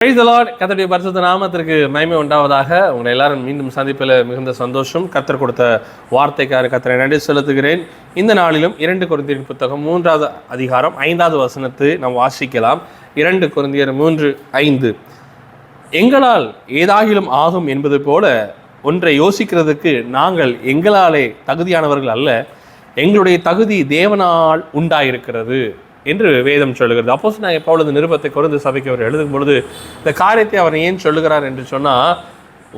கர்த்தருடைய பரிசுத்த நாமத்திற்கு மகிமை உண்டாவதாக. உங்களை எல்லாரும் மீண்டும் சந்திப்பில் மிகுந்த சந்தோஷம். கர்த்தர் கொடுத்த வார்த்தைக்காக கர்த்தரை நன்றி செலுத்துகிறேன். இந்த நாளிலும் 2 கொரிந்தியர் புத்தகம் 3வது அதிகாரம் 5வது வசனத்தை நாம் வாசிக்கலாம். 2 கொரிந்தியர் 3:5. எங்களால் ஏதாகிலும் ஆகும் என்பது போல ஒன்றை யோசிக்கிறதுக்கு நாங்கள் எங்களாலே தகுதியானவர்கள் அல்ல, எங்களுடைய தகுதி தேவனால் உண்டாயிருக்கிறது என்று வேதம் சொல்லுகிறது. அப்போஸ்தலனாகிய பவுல் நிருபத்தை கொரிந்து சபைக்கு அவர் எழுதும் பொழுது இந்த காரியத்தை அவர் ஏன் சொல்லுகிறார் என்று சொன்னால்,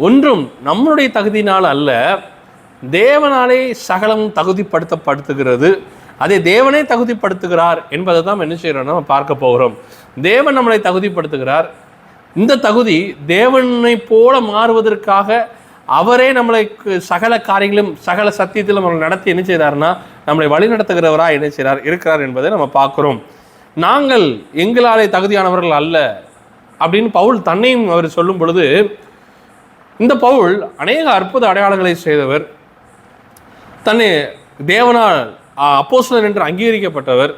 ஒன்றும் நம்மளுடைய தகுதியினால் அல்ல, தேவனாலே சகலம் தகுதிப்படுத்தப்படுத்துகிறது. அதை தேவனே தகுதிப்படுத்துகிறார் என்பதை தான் என்ன செய்யறோம், நம்ம பார்க்க போகிறோம். தேவன் நம்மளை தகுதிப்படுத்துகிறார். இந்த தகுதி தேவனை போல மாறுவதற்காக அவரே நம்மளை சகல காரியங்களும் சகல சத்தியத்திலும் நம்மளை நடத்தி என்ன செய்கிறார்னா, நம்மளை வழி நடத்துகிறவராக என்ன செய்கிறார் இருக்கிறார் என்பதை நம்ம பார்க்குறோம். நாங்கள் எங்களாலே தகுதியானவர்கள் அல்ல அப்படின்னு பவுல் தன்னையும் அவர் சொல்லும் பொழுது, இந்த பவுல் அநேக அற்புத அடையாளங்களை செய்தவர், தன்னை தேவனால் அப்போஸ்தலன் என்று அங்கீகரிக்கப்பட்டவர்.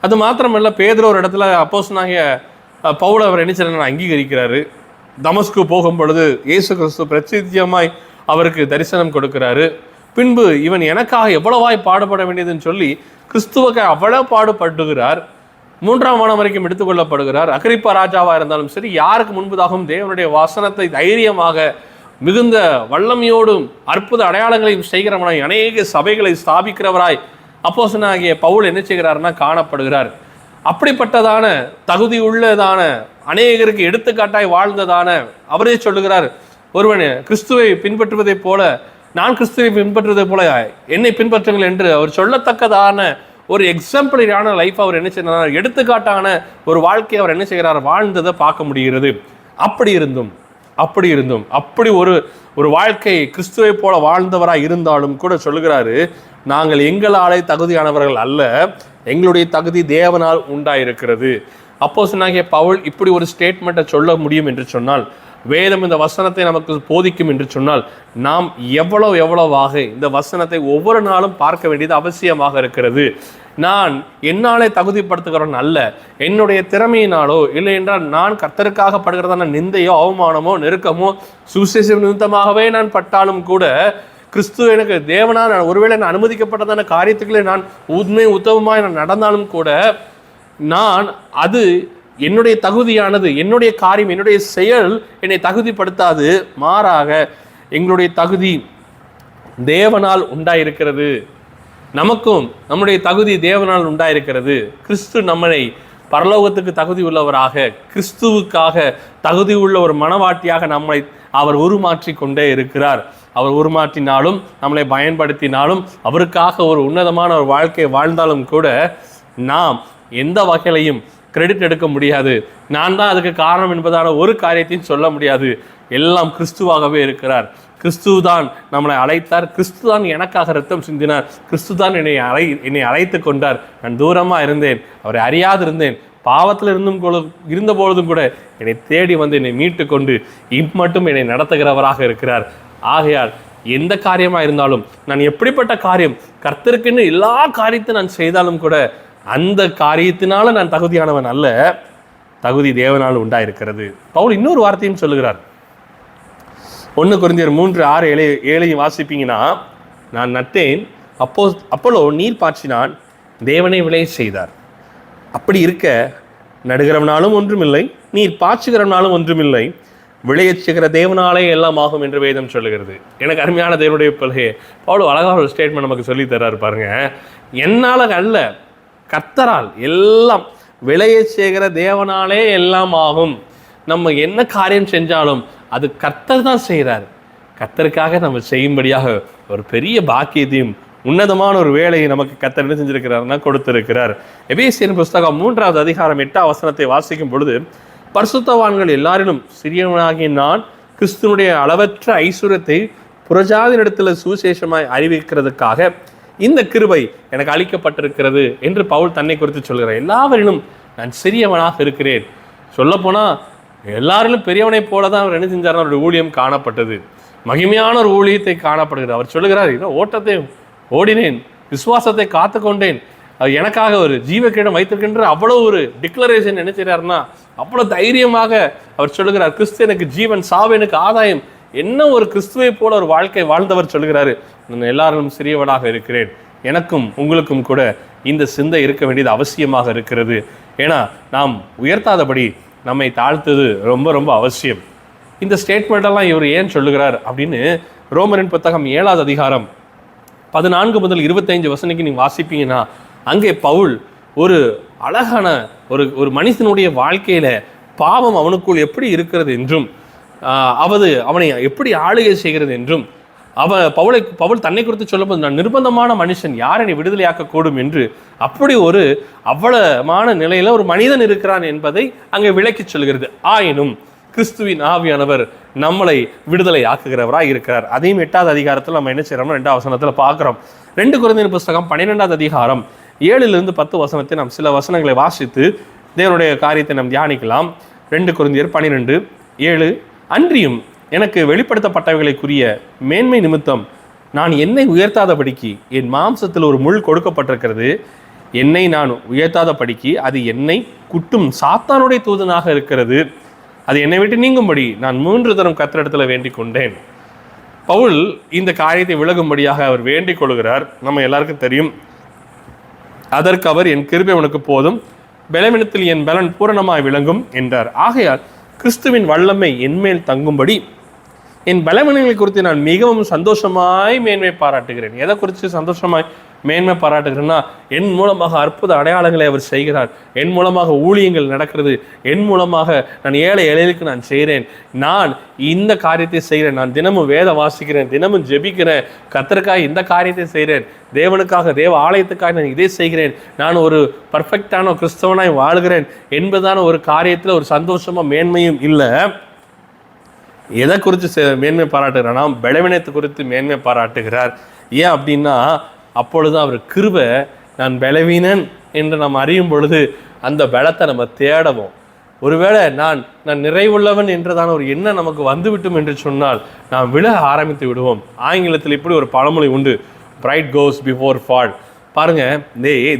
அது மாத்திரமல்ல, பேதுரு ஒரு இடத்துல அப்போஸ்தலனாகிய பவுல் அவர் என்ன செய்யறாரு, அங்கீகரிக்கிறாரு. தமஸ்கு போகும் பொழுது இயேசு கிறிஸ்து பிரத்யட்சமாய் அவருக்கு தரிசனம் கொடுக்கிறாரு. பின்பு இவன் எனக்காக எவ்வளவாய் பாடுபட வேண்டியதுன்னு சொல்லி கிறிஸ்துவுக்கு அவ்வளவு பாடுபடுகிறார். 3ஆம் வானம் வரைக்கும் எடுத்துக்கொள்ளப்படுகிறார். அகிரிப்பா ராஜாவாக இருந்தாலும் சரி, யாருக்கு முன்பதாகவும் தேவனுடைய வசனத்தை தைரியமாக மிகுந்த வல்லமையோடும் அற்புத அடையாளங்களையும் செய்கிறவனாய் அநேக சபைகளை ஸ்தாபிக்கிறவராய் அப்போஸ்தலனாகிய பவுல் என்ன செய்கிறார்னா காணப்படுகிறார். அப்படிப்பட்டதான தகுதி உள்ளதான அநேகருக்கு எடுத்துக்காட்டாய் வாழ்ந்ததான அவரே சொல்லுகிறார், ஒருவன் கிறிஸ்துவை பின்பற்றுவதை போல நான் கிறிஸ்துவை பின்பற்றுவதை போல என்னை பின்பற்றுங்கள் என்று அவர் சொல்லத்தக்கதான ஒரு எக்ஸாம்பிளரியான லைஃப் அவர் என்ன செய்கிறார், எடுத்துக்காட்டான ஒரு வாழ்க்கையை அவர் என்ன செய்கிறார், வாழ்ந்ததை பார்க்க முடிகிறது. அப்படி இருந்தும் அப்படி ஒரு வாழ்க்கை கிறிஸ்துவை போல வாழ்ந்தவராக இருந்தாலும் கூட சொல்லுகிறாரு, நாங்கள் எங்களாலே தகுதியானவர்கள் அல்ல, எங்களுடைய தகுதி தேவனால் உண்டாயிருக்கிறது. அப்போஸ்தலனாகிய பவுல் இப்படி ஒரு ஸ்டேட்மெண்ட்டை சொல்ல முடியும் என்று சொன்னால், வேதம் இந்த வசனத்தை நமக்கு போதிக்கும் என்று சொன்னால், நாம் எவ்வளவாக இந்த வசனத்தை ஒவ்வொரு நாளும் பார்க்க வேண்டியது அவசியமாக இருக்கிறது. நான் என்னாலே தகுதிப்படுத்துகிறவன் அல்ல, என்னுடைய திறமையினாலோ இல்லை என்றால் நான் கர்த்தருக்காக படுகிறதான நிந்தையோ அவமானமோ நெருக்கமோ சுவிசேஷ நிமித்தமாகவே நான் பட்டாலும் கூட, கிறிஸ்து எனக்கு தேவனால் ஒருவேளை நான் அனுமதிக்கப்பட்டதான காரியத்துக்களே நான் உத்தமமாய் நான் நடந்தாலும் கூட, நான் அது என்னுடைய தகுதியானது, என்னுடைய காரியம், என்னுடைய செயல் என்னை தகுதிப்படுத்தாது. மாறாக எங்களுடைய தகுதி தேவனால் உண்டாயிருக்கிறது. நமக்கும் நம்முடைய தகுதி தேவனால் உண்டாயிருக்கிறது. கிறிஸ்து நம்மளை பரலோகத்துக்கு தகுதி உள்ளவராக, கிறிஸ்துவுக்காக தகுதி உள்ள ஒரு மனவாட்டியாக நம்மை அவர் உருமாற்றி கொண்டே இருக்கிறார். அவர் உருமாற்றினாலும் நம்மளை பயன்படுத்தினாலும் அவருக்காக ஒரு உன்னதமான ஒரு வாழ்க்கையை வாழ்ந்தாலும் கூட நாம் எந்த வகையிலையும் கிரெடிட் எடுக்க முடியாது. நான் தான் அதுக்கு காரணம் என்பதான ஒரு காரியத்தையும் சொல்ல முடியாது. எல்லாம் கிறிஸ்துவாகவே இருக்கிறார். கிறிஸ்து தான் நம்மளை அழைத்தார், கிறிஸ்து தான் எனக்காக ரத்தம் சிந்தினார், கிறிஸ்து தான் என்னை அழைத்து கொண்டார். நான் தூரமாக இருந்தேன், அவரை அறியாதிருந்தேன், பாவத்தில் இருந்த பொழுதும் கூட என்னை தேடி வந்து என்னை மீட்டு கொண்டு மட்டும் என்னை நடத்துகிறவராக இருக்கிறார். ஆகையால் எந்த காரியமாக இருந்தாலும், நான் எப்படிப்பட்ட காரியம் கர்த்தருக்குன்னு எல்லா காரியத்தையும் நான் செய்தாலும் கூட அந்த காரியத்தினால நான் தகுதியானவன் அல்ல, தகுதி தேவனால் உண்டாயிருக்கிறது. பவுல் இன்னொரு வார்த்தையும் சொல்லுகிறார். 1 கொரிந்தியர் 3:6-7 வாசிப்பீங்கன்னா, நான் நட்டேன், அப்போலோ நீர் பாய்ச்சினான், தேவனை விளைய செய்தார். அப்படி இருக்க நடுகிறவனாலும் ஒன்றுமில்லை, நீர் பாய்ச்சுகிறவனாலும் ஒன்றுமில்லை, விளையச்சுகிற தேவனாலே எல்லாம் ஆகும் என்று வேதம் சொல்லுகிறது. எனக்கு அருமையான தேவனுடைய பிள்ளையே, பவுல் அழகான ஒரு ஸ்டேட்மெண்ட் நமக்கு சொல்லி தர்றாரு பாருங்க. என்னால் அல்ல, கர்த்தரால் எல்லாம், விளையச்சுகிற தேவனாலே எல்லாம் ஆகும். நம்ம என்ன காரியம் செஞ்சாலும் அது கர்த்தர் தான் செய்கிறார். கர்த்தருக்காக நம்ம செய்யும்படியாக ஒரு பெரிய பாக்கியத்தையும் உன்னதமான ஒரு வேலையை நமக்கு கர்த்தர் என்ன செஞ்சிருக்கிறார்னா கொடுத்திருக்கிறார். எபேசியர் புஸ்தகம் 3வது அதிகாரம் 8ஆம் வசனத்தை வாசிக்கும் பொழுது, பரிசுத்தவான்கள் எல்லாரிலும் சிறியவனாகிய நான் கிறிஸ்துவனுடைய அளவற்ற ஐஸ்வர்யத்தை புறஜாதியினிடத்தில் சுவிசேஷமாய் அறிவிக்கிறதுக்காக இந்த கிருபை எனக்கு அளிக்கப்பட்டிருக்கிறது என்று பவுல் தன்னை குறித்து சொல்கிறார். எல்லாவரிலும் நான் சிறியவனாக இருக்கிறேன். சொல்லப்போனால் எல்லாரிலும் பெரியவனை போல தான் அவர் என்ன செஞ்சார், அவருடைய ஊழியம் காணப்பட்டது. மகிமையான ஒரு ஊழியத்தை காணப்படுகிறார். அவர் சொல்லுகிறார், ஓட்டத்தை ஓடினேன், விசுவாசத்தை காத்து கொண்டேன், எனக்காக ஒரு ஜீவக்கிரீடம் வைத்திருக்கின்ற அவ்வளோ ஒரு டிக்ளரேஷன் என்ன செய்கிறாருன்னா, அவ்வளோ தைரியமாக அவர் சொல்லுகிறார், கிறிஸ்து எனக்கு ஜீவன், சாவு எனக்கு ஆதாயம். என்ன ஒரு கிறிஸ்துவை போல ஒரு வாழ்க்கை வாழ்ந்தவர் சொல்லுகிறாரு, நான் எல்லாரும் சிறியவனாக இருக்கிறேன், எனக்கும் உங்களுக்கும் கூட இந்த சிந்தை இருக்க வேண்டியது அவசியமாக இருக்கிறது. ஏன்னா நாம் உயர்த்தாதபடி நம்மை தாழ்த்தது ரொம்ப ரொம்ப அவசியம். இந்த ஸ்டேட்மெண்ட்டெல்லாம் இவர் ஏன் சொல்லுகிறார் அப்படின்னு ரோமரின் புத்தகம் 7வது அதிகாரம் 14 முதல் 25 வசனக்கு நீங்கள் வாசிப்பீங்கன்னா, அங்கே பவுல் ஒரு அழகான ஒரு மனிதனுடைய வாழ்க்கையில பாவம் அவனுக்குள் எப்படி இருக்கிறது என்றும் அவனை எப்படி ஆளுகை செய்கிறது என்றும் பவுல் தன்னை குறித்து சொல்லும்போது, நான் நிர்பந்தமான மனுஷன், யார் என்னை விடுதலையாக்கக்கூடும் என்று அப்படி ஒரு அவ்வளமான நிலையில ஒரு மனிதன் இருக்கிறான் என்பதை அங்கே விளக்கி சொல்கிறது. ஆயினும் கிறிஸ்துவின் ஆவியானவர் நம்மளை விடுதலை ஆக்குகிறவராக இருக்கிறார். அதையும் 8வது அதிகாரத்தில் நம்ம என்ன செய்யறோம்னா 2வது வசனத்தில் பார்க்குறோம். 2 கொரிந்தியர் புஸ்தகம் 12வது அதிகாரம் 7லிருந்து 10 வசனத்தை நாம் சில வசனங்களை வாசித்து தேவனுடைய காரியத்தை நாம் தியானிக்கலாம். 2 கொரிந்தியர் 12:7, அன்றியும் எனக்கு வெளிப்படுத்தப்பட்டவைகளுக்குரிய மேன்மை நிமித்தம் நான் என்னை உயர்த்தாதபடிக்கு என் மாம்சத்தில் ஒரு முள் கொடுக்கப்பட்டிருக்கிறது. என்னை நான் உயர்த்தாதபடிக்கு அது என்னை குட்டும் சாத்தானுடைய தூதனாக இருக்கிறது. அது என்னை விட்டு நீங்கும்படி நான் 3 தரம் கர்த்தரிடத்தில் வேண்டிக் கொண்டேன். பவுல் இந்த காரியத்தை விலகும்படியாக அவர் வேண்டிக் கொள்கிறார். நம்ம எல்லாருக்கும் தெரியும், அதற்கு அவர் என் கிருபை உனக்கு போதும், பலவீனத்தில் என் பலன் பூரணமாய் விளங்கும் என்றார். ஆகையால் கிறிஸ்துவின் வல்லமை என்மேல் தங்கும்படி என் பலவீனங்களை குறித்து நான் மிகவும் சந்தோஷமாய் மேன்மை பாராட்டுகிறேன். எதை குறித்து சந்தோஷமாய் மேன்மை பாராட்டுகிறேன்னா, என் மூலமாக அற்புத அடையாளங்களை அவர் செய்கிறார், என் மூலமாக ஊழியங்கள் நடக்கிறது, என் மூலமாக நான் ஏழை எளியலுக்கு நான் செய்கிறேன், நான் இந்த காரியத்தை செய்கிறேன், நான் தினமும் வேத வாசிக்கிறேன், தினமும் ஜெபிக்கிறேன், கர்த்தருக்காக இந்த காரியத்தை செய்கிறேன், தேவனுக்காக தேவ ஆலயத்துக்காக நான் இதை செய்கிறேன், நான் ஒரு பர்ஃபெக்டான கிறிஸ்தவனாய் வாழ்கிறேன் என்பதான ஒரு காரியத்தில் ஒரு சந்தோஷமாக மேன்மையும் இல்லை. எதை குறித்து மேன்மை பாராட்டுகிறார்னா, பலவீனத்தை குறித்து மேன்மை பாராட்டுகிறார். ஏன் அப்படின்னா, அப்பொழுது அவர் கிருபை, நான் பலவீனன் என்று நாம் அறியும் பொழுது அந்த பலத்தை நம்ம தேடவும், ஒருவேளை நான் நிறைவுள்ளவன் என்றதான ஒரு எண்ணம் நமக்கு வந்துவிட்டும் என்று சொன்னால் நாம் விலக ஆரம்பித்து விடுவோம். ஆங்கிலத்தில் இப்படி ஒரு பழமொழி உண்டு, பிரைட் கோஸ் பிஃபோர் ஃபால். பாருங்க,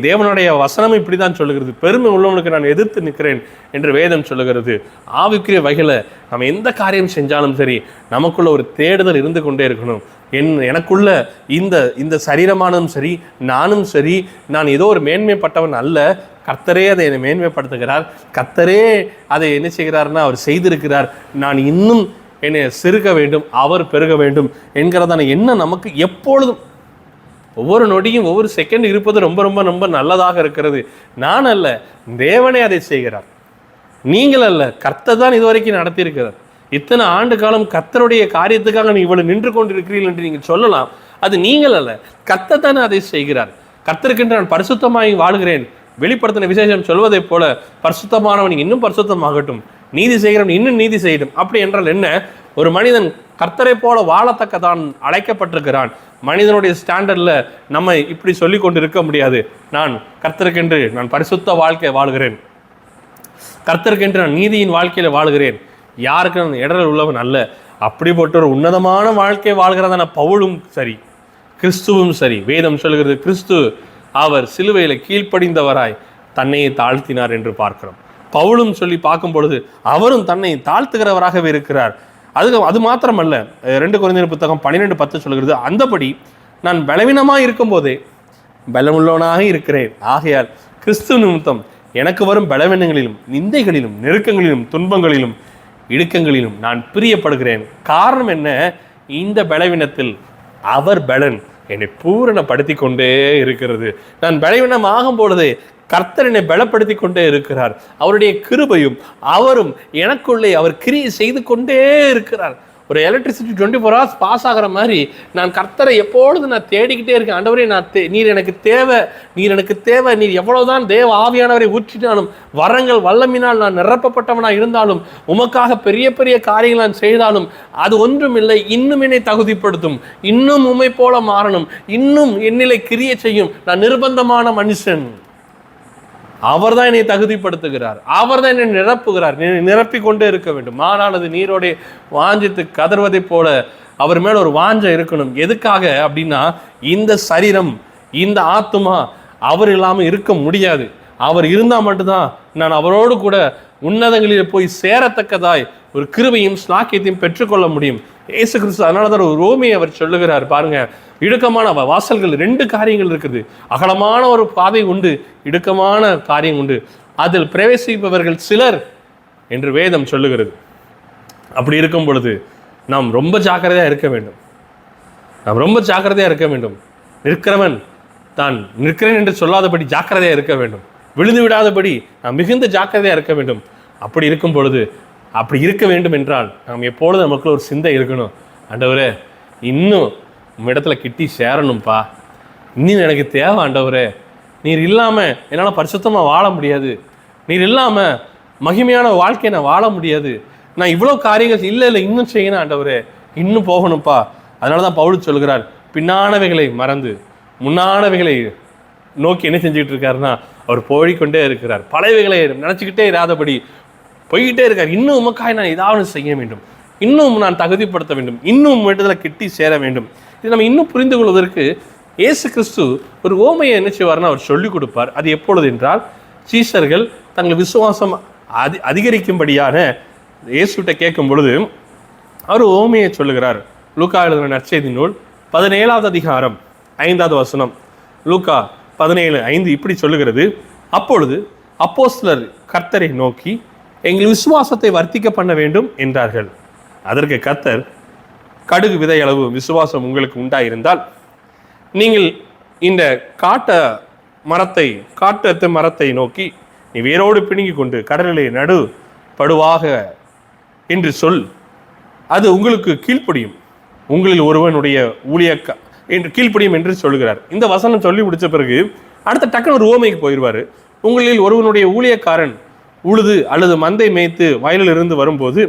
தேவனுடைய வசனம் இப்படி தான் சொல்லுகிறது, பெருமை உள்ளவனுக்கு நான் எதிர்த்து நிற்கிறேன் என்று வேதம் சொல்லுகிறது. ஆவிக்குரிய வகையில் நம்ம எந்த காரியம் செஞ்சாலும் சரி, நமக்குள்ள ஒரு தேடுதல் இருந்து கொண்டே இருக்கணும். எனக்குள்ள இந்த சரீரமானதும் சரி, நானும் சரி, நான் ஏதோ ஒரு மேன்மைப்பட்டவன் அல்ல, கர்த்தரே அதை என்னை மேன்மைப்படுத்துகிறார், கர்த்தரே அதை என்ன செய்கிறார்னா அவர் செய்திருக்கிறார், நான் இன்னும் என்னை சிறுக வேண்டும், அவர் பெருக வேண்டும் என்கிறதான எண்ணம் நமக்கு எப்பொழுதும் ஒவ்வொரு நொடியும் ஒவ்வொரு செகண்ட் இருப்பது ரொம்ப ரொம்ப ரொம்ப நல்லதாக இருக்கிறது. நான் அல்ல, தேவனே அதை செய்கிறார். நீங்கள் அல்ல, கர்த்தர் தான் இதுவரைக்கும் நடத்தியிருக்கிறார். இத்தனை ஆண்டு காலம் கர்த்தருடைய காரியத்துக்காக நீ இவ்வளவு நின்று கொண்டிருக்கிறீர்கள் என்று நீங்கள் சொல்லலாம். அது நீங்கள் அல்ல, கர்த்தர் தானே அதை செய்கிறார். கர்த்தருக்கென்று நான் பரிசுத்தமாய் வாழ்கிறேன், வெளிப்படுத்தின விசேஷம் சொல்வதை போல பரிசுத்தமானவன் இன்னும் பரிசுத்தமாகட்டும், நீதி செய்கிறவன் இன்னும் நீதி செய்யட்டும். அப்படி என்றால் என்ன? ஒரு மனிதன் கர்த்தரை போல வாழத்தக்கதான் அழைக்கப்பட்டிருக்கிறான். மனிதனுடைய ஸ்டாண்டர்டில் நம்ம இப்படி சொல்லி கொண்டு இருக்க முடியாது. நான் கர்த்தருக்கென்று நான் பரிசுத்த வாழ்க்கை வாழ்கிறேன், கர்த்தருக்கென்று நான் நீதியின் வாழ்க்கையில வாழ்கிறேன், யாருக்கு நான் இடரல் உள்ளவன் அல்ல. அப்படிப்பட்ட ஒரு உன்னதமான வாழ்க்கை வாழ்கிறதான பவுலும் சரி, கிறிஸ்துவும் சரி, வேதம் சொல்கிறது, கிறிஸ்து அவர் சிலுவையில் கீழ்ப்படிந்தவராய் தன்னையை தாழ்த்தினார் என்று பார்க்கிறோம். பவுலும் சொல்லி பார்க்கும் பொழுது அவரும் தன்னை தாழ்த்துகிறவராகவே இருக்கிறார். அது மாத்திரமல்ல, 2 கொரிந்தியர் புத்தகம் 12:10 சொல்கிறது, அந்தபடி நான் பலவீனமாக இருக்கும் போதே பலமுள்ளவனாக இருக்கிறேன். ஆகையால் கிறிஸ்து நிமித்தம் எனக்கு வரும் பலவீனங்களிலும் நிந்தைகளிலும் நெருக்கங்களிலும் துன்பங்களிலும் இடுக்கங்களிலும் நான் பிரியப்படுகிறேன். காரணம் என்ன? இந்த பலவீனத்தில் அவர் பலன் என்னை பூரணப்படுத்தி கொண்டே இருக்கிறது. நான் பலவீனம் ஆகும் பொழுதே கர்த்தர் என்னை பலப்படுத்தி கொண்டே இருக்கிறார். அவருடைய கிருபையும் அவரும் எனக்குள்ளே அவர் கிரியை செய்து கொண்டே இருக்கிறார். ஒரு எலக்ட்ரிசிட்டி 24 hours பாஸ் ஆகிற மாதிரி நான் கர்த்தரை எப்பொழுது நான் தேடிக்கிட்டே இருக்கேன். ஆண்டவரே, நீர் எனக்கு தேவை, நீர் எனக்கு தேவை. நீர் எவ்வளவுதான் தேவ ஆவியானவரை ஊற்றினாலும், வரங்கள் வல்லமினால் நான் நிரப்பப்பட்டவனாக இருந்தாலும், உமக்காக பெரிய பெரிய காரியங்கள் நான் செய்தாலும் அது ஒன்றும் இல்லை, இன்னும் என்னை தகுதிப்படுத்தும், இன்னும் உம்மை போல மாறணும், இன்னும் என்னிலை கிரியை செய்யும். நான் நிர்பந்தமான மனுஷன். அவர் தான் என்னை தகுதிப்படுத்துகிறார், அவர் தான் என்னை நிரப்புகிறார். நிரப்பிக் கொண்டே இருக்க வேண்டும். மாறானது நீரோட வாஞ்சித்து கதறுவதை போல அவர் மேல ஒரு வாஞ்சை இருக்கணும். எதுக்காக அப்படின்னா, இந்த சரீரம், இந்த ஆத்துமா அவர் இல்லாமல் இருக்க முடியாது. அவர் இருந்தால் மட்டும்தான் நான் அவரோடு கூட உன்னதங்களில் போய் சேரத்தக்கதாய் ஒரு கிருபையும் ஸ்லாக்கியத்தையும் பெற்றுக்கொள்ள முடியும். இயேசு கிறிஸ்து அதனால தான் ஒரு ரோமியை அவர் சொல்லுகிறார் பாருங்க, இடுக்கமான வாசல்கள் 2 காரியங்கள் இருக்குது. அகலமான ஒரு பாதை உண்டு, இடுக்கமான காரியம் உண்டு, அதில் பிரவேசிப்பவர்கள் சிலர் என்று வேதம் சொல்லுகிறது. அப்படி இருக்கும் பொழுது நாம் ரொம்ப ஜாக்கிரதையாக இருக்க வேண்டும். நிற்கிறவன் தான் நிற்கிறேன் என்று சொல்லாதபடி ஜாக்கிரதையாக இருக்க வேண்டும். விழுந்து விடாதபடி நாம் மிகுந்த ஜாக்கிரதையாக இருக்க வேண்டும். அப்படி இருக்கும் பொழுது, அப்படி இருக்க வேண்டும் என்றால் நாம் எப்பொழுதும் நமக்குள்ள ஒரு சிந்தை இருக்கணும். ஆண்டவரே, இன்னும் இடத்துல கிட்டி சேரணும்ப்பா, இன்னும் எனக்கு தேவை ஆண்டவரே, நீர் இல்லாமல் என்னால் பரிசுத்தமாக வாழ முடியாது, நீர் இல்லாமல் மகிமையான வாழ்க்கையை நான் வாழ முடியாது, நான் இவ்வளோ காரியங்கள் இல்லை இன்னும் செய்யணும் ஆண்டவரே, இன்னும் போகணும்ப்பா. அதனால தான் பவுல் சொல்கிறார், பின்னானவைகளை மறந்து முன்னானவைகளை நோக்கி என்ன செஞ்சுக்கிட்டு இருக்காருன்னா அவர் போய்கொண்டே இருக்கிறார். பழையவைகளை நினச்சிக்கிட்டே இராதபடி போய்கிட்டே இருக்கார். இன்னும் உமக்காய் நான் ஏதாவது செய்ய வேண்டும், இன்னும் நான் தகுதிப்படுத்த வேண்டும், இன்னும் இடத்துல கிட்டி சேர வேண்டும். இது நம்ம இன்னும் புரிந்து கொள்வதற்கு இயேசு கிறிஸ்து ஒரு ஓமையை என்ன செய்வார்னா அவர் சொல்லிக் கொடுப்பார். அது எப்பொழுது என்றால், சீஷர்கள் தங்கள் விசுவாசம் அதிகரிக்கும்படியான இயேசுகிட்ட கேட்கும் பொழுது அவர் ஓமையை சொல்லுகிறார். லூக்கா எழுதின நற்செய்தி நூல் 17வது அதிகாரம் 5வது வசனம். லூக்கா 17:5 இப்படி சொல்லுகிறது, அப்பொழுது அப்போஸ்தலர் கர்த்தரை நோக்கி எங்கள் விசுவாசத்தை வர்த்திக்க பண்ண வேண்டும் என்றார்கள். அதற்கு கர்த்தர், கடுகு விதை அளவு விசுவாசம் உங்களுக்கு உண்டாயிருந்தால் நீங்கள் இந்த காட்டு மரத்தை நோக்கி நீ வேரோடு பிடுங்கி கொண்டு கடலிலே நடு படுவாக என்று சொல், அது உங்களுக்கு கீழ்ப்படியும், உங்களில் ஒருவனுடைய என்று கீழ்ப்படியும் என்று சொல்லுகிறார். இந்த வசனம் சொல்லி முடிச்ச பிறகு அடுத்த டக்குன்னு ஒரு ஓமைக்கு போயிடுவார். உங்களில் ஒருவனுடைய ஊழியக்காரன் உழுது அல்லது மந்தை மேய்த்து வயலில் இருந்து வரும்போது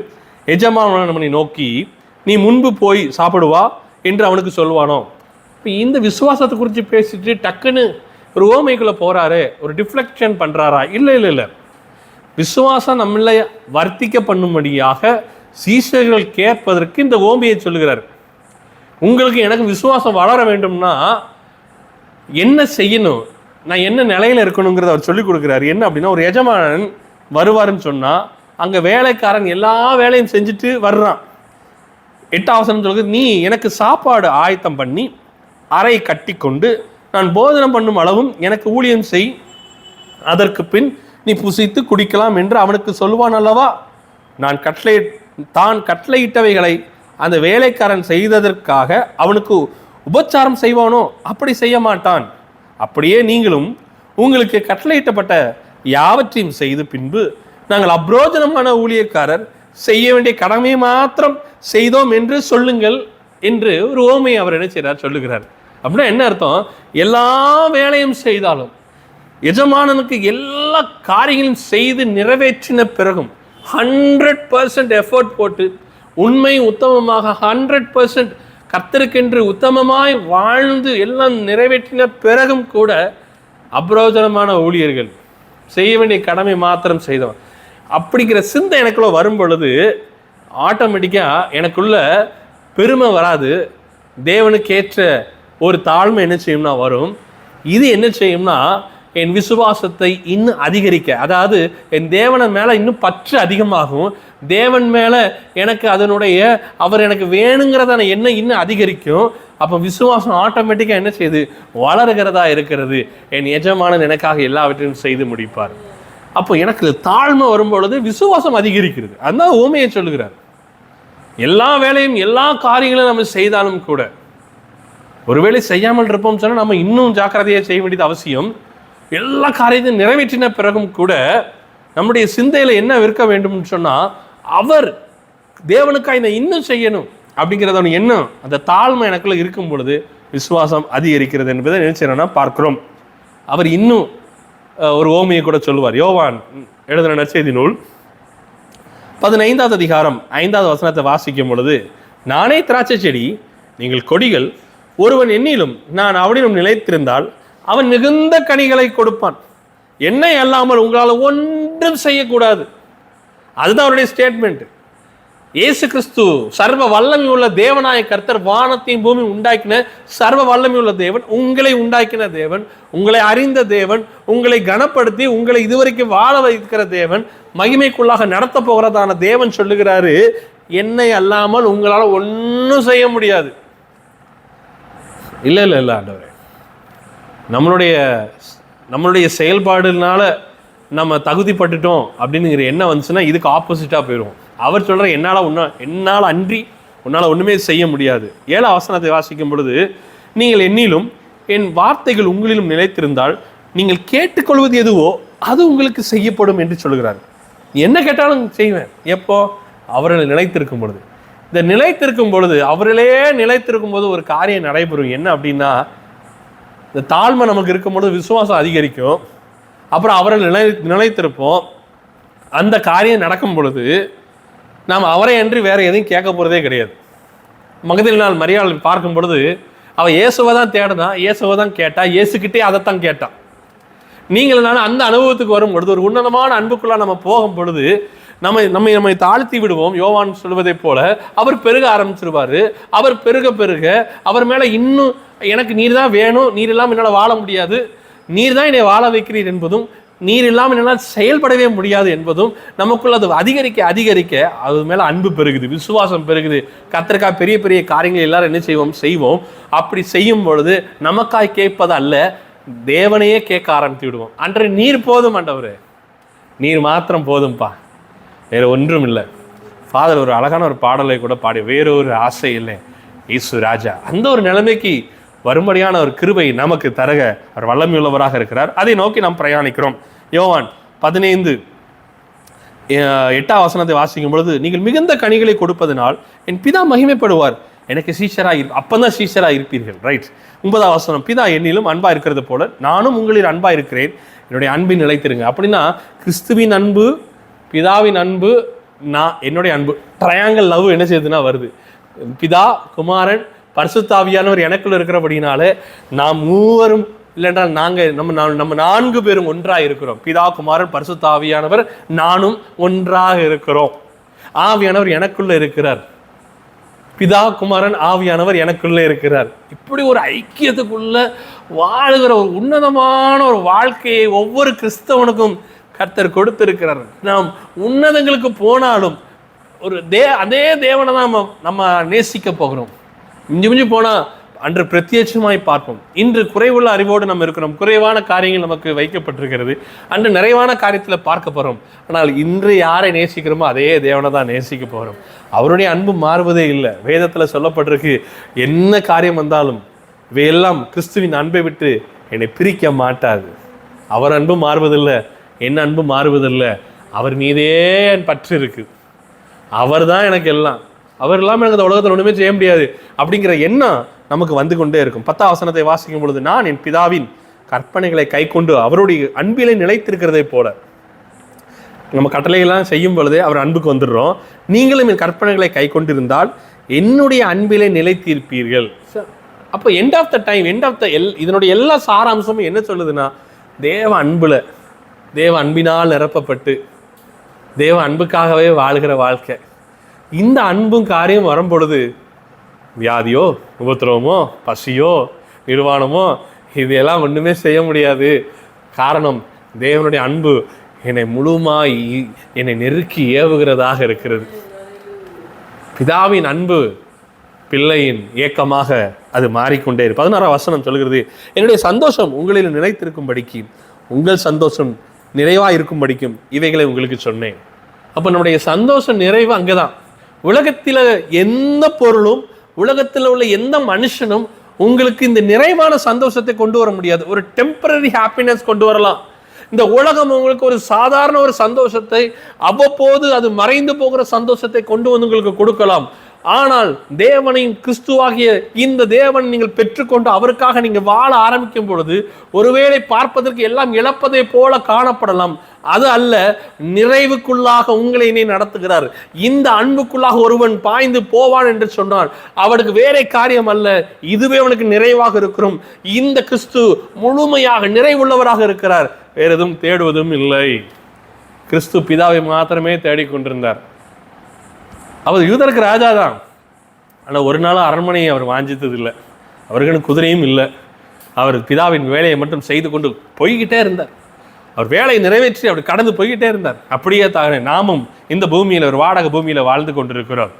எஜமானவனை நோக்கி நீ முன்பு போய் சாப்பிடுவா என்று அவனுக்கு சொல்வானோ? இப்போ இந்த விசுவாசத்தை குறித்து பேசிட்டு டக்குன்னு ஒரு ஓமைக்குள்ளே போகிறாரு, ஒரு டிஃப்ளெக்ஷன் பண்ணுறாரா? இல்லை. விசுவாசம் நம்மளை வர்த்திக்க பண்ணும்படியாக சீஷர்கள் கேட்பதற்கு இந்த ஓமையை சொல்லுகிறார். உங்களுக்கு எனக்கு விசுவாசம் வளர வேண்டும்னா என்ன செய்யணும், நான் என்ன நிலையில் இருக்கணுங்கிறத அவர் சொல்லிக் கொடுக்குறாரு. என்ன அப்படின்னா, ஒரு எஜமானன் வருவாருன்னு சொன்னால் அங்கே வேலைக்காரன் எல்லா வேலையும் செஞ்சுட்டு வர்றான். 8வது வசனம் சொல்லுது, நீ எனக்கு சாப்பாடு ஆயத்தம் பண்ணி அறை கட்டி கொண்டு நான் போதனம் பண்ணும் அளவும் எனக்கு ஊழியம் செய், அதற்கு பின் நீ புசித்து குடிக்கலாம் என்று அவனுக்கு சொல்லுவான் அல்லவா? தான் கட்டளையிட்டவைகளை அந்த வேலைக்காரன் செய்ததற்காக அவனுக்கு உபச்சாரம் செய்வானோ? அப்படி செய்ய மாட்டான். அப்படியே நீங்களும் உங்களுக்கு கட்டளையிட்டப்பட்ட யாவற்றையும் செய்து பின்பு நாங்கள் அப்ரோஜனமான ஊழியக்காரர், செய்ய வேண்டிய கடமையை மாத்திரம் செய்தோம் என்று சொல்லுங்கள் என்று ஒரு ஓமையை அவர் என்ன செய்கிறார் சொல்லுகிறார். அப்படின்னா என்ன அர்த்தம்? எல்லா வேலையும் செய்தாலும் எஜமானனுக்கு எல்லா காரியங்களும் செய்து நிறைவேற்றின பிறகும் 100% எஃபோர்ட் போட்டு உண்மை உத்தமமாக 100% கர்த்தருக்கென்று உத்தமமாய் வாழ்ந்து எல்லாம் நிறைவேற்றின பிறகும் கூட அப்ரோஜனமான ஊழியர்கள், செய்ய வேண்டிய கடமை மாத்திரம் செய்தவன் அப்படிங்கிற சிந்தை எனக்குள்ள வரும் பொழுது ஆட்டோமேட்டிக்காக எனக்குள்ள பெருமை வராது, தேவனுக்கு ஏற்ற ஒரு தாழ்மை என்ன செய்யும்னா வரும். இது என்ன செய்யும்னா என் விசுவாசத்தை இன்னும் அதிகரிக்க, அதாவது என் தேவனை மேலே இன்னும் பற்று அதிகமாகும், தேவன் மேலே எனக்கு அதனுடைய அவர் எனக்கு வேணுங்கிறத என்ன இன்னும் அதிகரிக்கும். அப்போ விசுவாசம் ஆட்டோமேட்டிக்காக என்ன செய்யுது? வளர்கிறதா இருக்கிறது. என் எஜமானன் எனக்காக எல்லாவற்றையும் செய்து முடிப்பார். அப்போ எனக்கு தாழ்மை வரும்பொழுது விசுவாசம் அதிகரிக்கிறது. அதுதான் ஓமையை சொல்லுகிறார். எல்லா வேலையும் எல்லா காரியங்களும் நம்ம செய்தாலும் கூட ஒருவேளை செய்யாமல் இருப்போம் சொன்னால் நம்ம இன்னும் ஜாக்கிரதையாக செய்ய வேண்டியது அவசியம். எல்லா காரியத்தையும் நிறைவேற்றின பிறகும் கூட நம்முடைய சிந்தையில் என்ன இருக்க வேண்டும்னு சொன்னால், அவர் தேவனுக்காக இதை இன்னும் செய்யணும் அப்படிங்கிறத எண்ணம், அந்த தாழ்மை எனக்குள்ள இருக்கும் பொழுது விசுவாசம் அதிகரிக்கிறது என்பதை நினைச்சேன்னா பார்க்கிறோம். அவர் இன்னும் ஒரு ஓமையை கூட சொல்லுவார். யோவான் எழுதின நற்செய்தி நூல் 15வது அதிகாரம் 5வது வசனத்தை வாசிக்கும் பொழுது, நானே திராட்சை செடி, நீங்கள் கொடிகள், ஒருவன் என்னிலும் நான் அவனிலும் நிலைத்திருந்தால் அவன் மிகுந்த கனிகளை கொடுப்பான், என்னை அல்லாமல் உங்களால் ஒன்றும் செய்யக்கூடாது. அதுதான் அவருடைய ஸ்டேட்மெண்ட். இயேசு கிறிஸ்து சர்வ வல்லமை உள்ள தேவனாய கர்த்தர், வானத்தையும் பூமி உண்டாக்கின சர்வ வல்லமை உள்ள தேவன், உங்களை உண்டாக்கின தேவன், உங்களை அறிந்த தேவன், உங்களை கனப்படுத்தி உங்களை இதுவரைக்கும் வாழ வைக்கிற தேவன், மகிமைக்குள்ளாக நடத்த போகிறதான தேவன் சொல்லுகிறாரு, என்னை அல்லாமல் உங்களால் ஒன்றும் செய்ய முடியாது. இல்லை இல்லை இல்லை ஆண்டவரே, நம்மளுடைய செயல்பாடுனால நம்ம தகுதிப்பட்டுட்டோம் அப்படின்னுங்கிற எண்ணம் வந்துச்சுன்னா இதுக்கு ஆப்போசிட்டாக போயிடும். அவர் சொல்கிற என்னால் அன்றி உன்னால் ஒன்றுமே செய்ய முடியாது. 7ஆம் வசனத்தை வாசிக்கும் பொழுது, நீங்கள் என்னிலும் என் வார்த்தைகள் உங்களிலும் நிலைத்திருந்தால் நீங்கள் கேட்டுக்கொள்வது எதுவோ அது உங்களுக்கு செய்யப்படும் என்று சொல்கிறார். என்ன கேட்டாலும் செய்வேன். எப்போ? அவர்களை நிலைத்திருக்கும் பொழுது. இந்த நிலைத்திருக்கும் பொழுது, அவர்களே நிலைத்திருக்கும் போது ஒரு காரியம் நடைபெறும். என்ன அப்படின்னா, இந்த தாழ்மை நமக்கு இருக்கும்பொழுது விசுவாசம் அதிகரிக்கும். அப்புறம் அவர்கள் நிலைத்திருப்போம். அந்த காரியம் நடக்கும் பொழுது நாம் அவரை அன்றி வேற எதையும் கேட்க போகிறதே கிடையாது. மகதலேனாள் மரியாள் பார்க்கும் பொழுது அவள் இயேசுவை தான் தேடினான், இயேசுவை தான் கேட்டா, இயேசுக்கிட்டே அதைத்தான் கேட்டான். நீங்கள் நான் அந்த அனுபவத்துக்கு வரும் பொழுது, ஒரு உன்னதமான அன்புக்குள்ள நம்ம போகும் பொழுது நம்மை தாழ்த்தி விடுவோம். யோவான் சொல்வதை போல அவர் பெருக ஆரம்பிச்சிருவாரு. அவர் பெருக பெருக அவர் மேல இன்னும் எனக்கு நீர் தான் வேணும், நீர் இல்லாமல் என்னால் வாழ முடியாது, நீர் தான் என்னை வாழ வைக்கிறீர் என்பதும், நீர் இல்லாமல் என்னால் செயல்படவே முடியாது என்பதும் நமக்குள்ள அது அதிகரிக்க அதிகரிக்க அது மேலே அன்பு பெருகுது, விசுவாசம் பெருகுது. கர்த்தருக்காக பெரிய பெரிய காரியங்கள் எல்லாரும் என்ன செய்வோம். அப்படி செய்யும் பொழுது நமக்காய் கேட்பது அல்ல, தேவனையே கேட்க ஆரம்பித்து விடுவோம். அன்று நீர் போதும் ஆண்டவரே, நீர் மாத்திரம் போதும்பா, வேறு ஒன்றும் இல்லை. ஃபாதர் ஒரு அழகான ஒரு பாடலை கூட பாடி, வேறொரு ஆசை இல்லை இயேசு ராஜா. அந்த ஒரு நிலைமைக்கு வரும்படியான ஒரு கிருபை நமக்கு தரக அவர் வல்லமையுள்ளவராக இருக்கிறார். அதை நோக்கி நாம் பிரயாணிக்கிறோம். யோவான் 15:8 வசனத்தை வாசிக்கும் பொழுது, நீங்கள் மிகுந்த கனிகளை கொடுப்பதனால் என் பிதா மகிமைப்படுவார், எனக்கு அப்பதான் சீஷராக இருப்பீர்கள். ரைட். 9 வசனம், பிதா என்னிலும் அன்பா இருக்கிறது போல நானும் உங்களில் அன்பா இருக்கிறேன், என்னுடைய அன்பின் நிலைத்திருங்க. அப்படின்னா கிறிஸ்துவின் அன்பு, பிதாவின் அன்பு, என்னுடைய அன்பு, ட்ரையாங்கிள் லவ் என்ன செய்யுதுன்னா வருது. பிதா, குமாரன், பரிசுத்தாவியானவர் எனக்குள்ள இருக்கிறபடினாலே நாம் மூவரும், இல்லைன்றால் நம்ம 4 பேரும் ஒன்றாக இருக்கிறோம். பிதா, குமாரன், பரிசுத்தாவியானவர், நானும் ஒன்றாக இருக்கிறோம். ஆவியானவர் எனக்குள்ள இருக்கிறார், பிதா, குமாரன், ஆவியானவர் எனக்குள்ள இருக்கிறார். இப்படி ஒரு ஐக்கியத்துக்குள்ள வாழுகிற ஒரு உன்னதமான ஒரு வாழ்க்கையை ஒவ்வொரு கிறிஸ்தவனுக்கும் கர்த்தர் கொடுத்திருக்கிறார். நாம் உன்னதங்களுக்கு போனாலும் ஒரு அதே தேவனை தான் நம்ம நேசிக்க போகிறோம். மிஞ்சி போனால் அன்று பிரத்யட்சமாய் பார்ப்போம். இன்று குறைவுள்ள அறிவோடு நம்ம இருக்கிறோம், குறைவான காரியங்கள் நமக்கு வைக்கப்பட்டிருக்கிறது. அன்று நிறைவான காரியத்தில் பார்க்க போகிறோம். ஆனால் இன்று யாரை நேசிக்கிறோமோ அதே தேவனை தான் நேசிக்க போகிறோம். அவருடைய அன்பு மாறுவதே இல்லை. வேதத்தில் சொல்லப்பட்டிருக்கு, என்ன காரியம் வந்தாலும் இவையெல்லாம் கிறிஸ்துவின் அன்பை விட்டு என்னை பிரிக்க மாட்டாது. அவர் அன்பு மாறுவதில்லை, என் அன்பு மாறுவதில்லை. அவர் மீதே என் பற்று இருக்கு. அவர் தான் எனக்கு எல்லாம், அவர் இல்லாமல் எனக்கு இந்த உலகத்தில் ஒன்றுமே செய்ய முடியாது அப்படிங்கிற எண்ணம் நமக்கு வந்து கொண்டே இருக்கும். 10ஆம் வசனத்தை வாசிக்கும் பொழுது, நான் என் பிதாவின் கற்பனைகளை கை கொண்டு அவருடைய அன்பிலே நிலைத்திருக்கிறதை போல, நம்ம கட்டளைகள்லாம் செய்யும் பொழுதே அவர் அன்புக்கு வந்துடுறோம். நீங்களும் என் கற்பனைகளை கை கொண்டிருந்தால் என்னுடைய அன்பிலே நிலைத்திருப்பீர்கள். அப்போ எண்ட் ஆஃப் த டைம், இதனுடைய எல்லா சாராம்சமும் என்ன சொல்லுதுன்னா, தேவ அன்பினால் நிரப்பப்பட்டு தேவ அன்புக்காகவே வாழ்கிற வாழ்க்கை. இந்த அன்பும் காரியம் வரும்பொழுது வியாதியோ, உபத்திரவமோ, பசியோ, நிர்வாணமோ, இதெல்லாம் ஒன்றுமே செய்ய முடியாது. காரணம், தேவனுடைய அன்பு என்னை நெருக்கி ஏவுகிறதாக இருக்கிறது. பிதாவின் அன்பு பிள்ளையின் ஏக்கமாக அது மாறிக்கொண்டே இருக்கு. 16ஆம் வசனம் சொல்கிறது, என்னுடைய சந்தோஷம் உங்களில் நிலைத்திருக்கும்படிக்கு, உங்கள் சந்தோஷம் நிறைவாக இருக்கும்படிக்கும் இவைகளை உங்களுக்கு சொன்னேன். அப்போ நம்முடைய சந்தோஷம் நிறைவு அங்கே தான். உலகத்தில் எந்த பொருளும், உலகத்தில் உள்ள எந்த மனுஷனும் உங்களுக்கு இந்த நிறைவான சந்தோஷத்தை கொண்டு வர முடியாது. ஒரு டெம்பரரி ஹாப்பினஸ் கொண்டு வரலாம். இந்த உலகம் உங்களுக்கு ஒரு சாதாரண ஒரு சந்தோஷத்தை, அவ்வப்போது அது மறைந்து போகிற சந்தோஷத்தை கொண்டு வந்து உங்களுக்கு கொடுக்கலாம். ஆனால் தேவனின் கிறிஸ்துவாகிய இந்த தேவன் நீங்கள் பெற்றுக்கொண்டு அவருக்காக நீங்கள் வாழ ஆரம்பிக்கும் பொழுது ஒருவேளை பார்ப்பதற்கு எல்லாம் இழப்பதை போல காணப்படலாம். அது அல்ல, நிறைவுக்குள்ளாக உங்களை நடத்துகிறார். இந்த அன்புக்குள்ளாக ஒருவன் பாய்ந்து போவான் என்று சொன்னால் அவனுக்கு வேற காரியம் அல்ல, இதுவே அவனுக்கு நிறைவாக இருக்கிறோம். இந்த கிறிஸ்து முழுமையாக நிறைவுள்ளவராக இருக்கிறார், வேற எதுவும் தேடுவதும் இல்லை. கிறிஸ்து பிதாவை மாத்திரமே தேடிக்கொண்டிருந்தார். அவர் யூதருக்கு ராஜா தான். ஆனால் ஒரு நாள் அரண்மனையை அவர் வாஞ்சித்தது இல்லை. அவருக்கு குதிரையும் இல்லை. அவர் பிதாவின் வேலையை மட்டும் செய்து கொண்டு போய்கிட்டே இருந்தார். அவர் வேலையை நிறைவேற்றி அவர் கடந்து போய்கிட்டே இருந்தார். அப்படியே நாமும் இந்த பூமியில் ஒரு வாடகை பூமியில் வாழ்ந்து கொண்டிருக்கிறோம்.